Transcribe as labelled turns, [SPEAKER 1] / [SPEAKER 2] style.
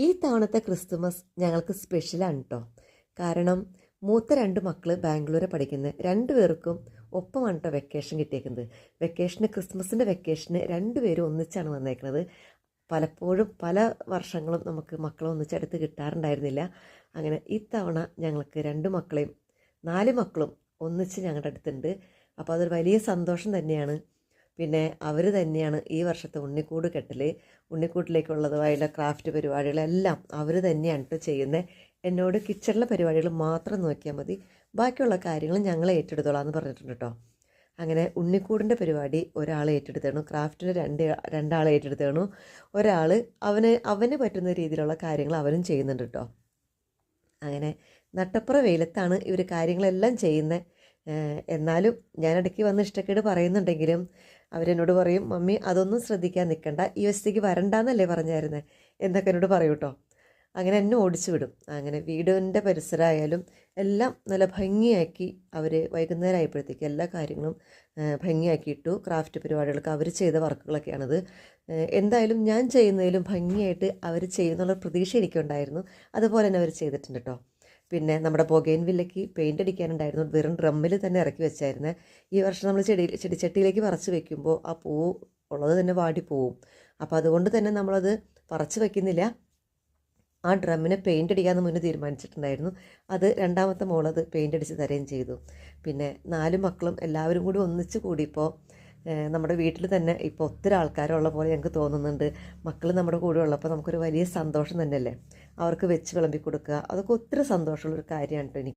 [SPEAKER 1] ഈ തവണത്തെ ക്രിസ്തുമസ് ഞങ്ങൾക്ക് സ്പെഷ്യലാണ് കേട്ടോ. കാരണം മൂത്ത 2 മക്കൾ ബാംഗ്ലൂരിൽ പഠിക്കുന്നത്, 2 പേർക്കും ഒപ്പമാണ് കേട്ടോ വെക്കേഷൻ കിട്ടിയേക്കുന്നത്. ക്രിസ്മസിൻ്റെ വെക്കേഷന് 2 പേരും ഒന്നിച്ചാണ് വന്നേക്കുന്നത്. പലപ്പോഴും പല വർഷങ്ങളും നമുക്ക് മക്കളെ ഒന്നിച്ചടുത്ത് കിട്ടാറുണ്ടായിരുന്നില്ല. അങ്ങനെ ഇത്തവണ ഞങ്ങൾക്ക് 2 മക്കളെയും 4 മക്കളും ഒന്നിച്ച് ഞങ്ങളുടെ അടുത്തുണ്ട്. അപ്പോൾ അതൊരു വലിയ സന്തോഷം തന്നെയാണ്. പിന്നെ അവർ തന്നെയാണ് ഈ വർഷത്തെ ഉണ്ണിക്കൂട് കെട്ടൽ, ഉണ്ണിക്കൂട്ടിലേക്കുള്ളതുമായുള്ള ക്രാഫ്റ്റ് പരിപാടികളെല്ലാം അവർ തന്നെയാണ് കേട്ടോ ചെയ്യുന്നത്. എന്നോട് കിച്ചണിലെ പരിപാടികൾ മാത്രം നോക്കിയാൽ മതി, ബാക്കിയുള്ള കാര്യങ്ങൾ ഞങ്ങൾ ഏറ്റെടുത്തോളാം എന്ന് പറഞ്ഞിട്ടുണ്ട് കേട്ടോ. അങ്ങനെ ഉണ്ണിക്കൂടിൻ്റെ പരിപാടി ഒരാൾ ഏറ്റെടുത്തേണു, ക്രാഫ്റ്റിന് രണ്ടാൾ ഏറ്റെടുത്തേണു, ഒരാൾ അവന് പറ്റുന്ന രീതിയിലുള്ള കാര്യങ്ങൾ അവനും ചെയ്യുന്നുണ്ട് കേട്ടോ. അങ്ങനെ നട്ടപ്പുറ വെയിലത്താണ് ഇവർ കാര്യങ്ങളെല്ലാം ചെയ്യുന്നത്. എന്നാലും ഞാനിടയ്ക്ക് വന്ന് ഇഷ്ടക്കേട് പറയുന്നുണ്ടെങ്കിലും അവരെന്നോട് പറയും, മമ്മി അതൊന്നും ശ്രദ്ധിക്കാൻ നിൽക്കണ്ട, ഈ വശത്തേക്ക് വരണ്ടെന്നല്ലേ പറഞ്ഞായിരുന്നത് എന്നൊക്കെ എന്നോട് പറയൂ കേട്ടോ. അങ്ങനെ എന്നെ ഓടിച്ചു വിടും. അങ്ങനെ വീടിൻ്റെ പരിസരമായാലും എല്ലാം നല്ല ഭംഗിയാക്കി അവർ വൈകുന്നേരം ആയപ്പോഴത്തേക്ക് എല്ലാ കാര്യങ്ങളും ഭംഗിയാക്കിയിട്ടു. ക്രാഫ്റ്റ് പരിപാടികൾക്ക് അവർ ചെയ്ത വർക്കുകളൊക്കെയാണത്. എന്തായാലും ഞാൻ ചെയ്യുന്നതിലും ഭംഗിയായിട്ട് അവർ ചെയ്യുന്നുള്ള പ്രതീക്ഷ എനിക്കുണ്ടായിരുന്നു. അതുപോലെ തന്നെ അവർ ചെയ്തിട്ടുണ്ട് കേട്ടോ. പിന്നെ നമ്മുടെ ബൊഗെയിൻ വില്ലയ്ക്ക് പെയിൻ്റ് അടിക്കാനുണ്ടായിരുന്നു, വെറും ഡ്രമ്മിൽ തന്നെ ഇറക്കി വെച്ചായിരുന്നു. ഈ വർഷം നമ്മൾ ചെടിച്ചട്ടിയിലേക്ക് പറിച്ച് വെക്കുമ്പോൾ ആ പൂവ് ഉള്ളത് തന്നെ വാടിപ്പോവും. അപ്പോൾ അതുകൊണ്ട് തന്നെ നമ്മളത് പറിച്ച് വയ്ക്കുന്നില്ല, ആ ഡ്രമ്മിന് പെയിൻ്റ് അടിക്കാമെന്ന് മുന്നേ തീരുമാനിച്ചിട്ടുണ്ടായിരുന്നു. അത് രണ്ടാമത്തെ മോളത് പെയിൻ്റ് അടിച്ച് തരുകയും ചെയ്തു. പിന്നെ 4 മക്കളും എല്ലാവരും കൂടി ഒന്നിച്ച് കൂടിയപ്പോൾ നമ്മുടെ വീട്ടിൽ തന്നെ ഇപ്പോൾ ഒത്തിരി ആൾക്കാരുള്ള പോലെ ഞങ്ങൾക്ക് തോന്നുന്നുണ്ട്. മക്കൾ നമ്മുടെ കൂടെ ഉള്ളപ്പോൾ നമുക്കൊരു വലിയ സന്തോഷം തന്നെയല്ലേ. അവർക്ക് വെച്ച് വിളമ്പി കൊടുക്കുക, അതൊക്കെ ഒത്തിരി സന്തോഷമുള്ളൊരു കാര്യമാണ് കേട്ടോ എനിക്ക്.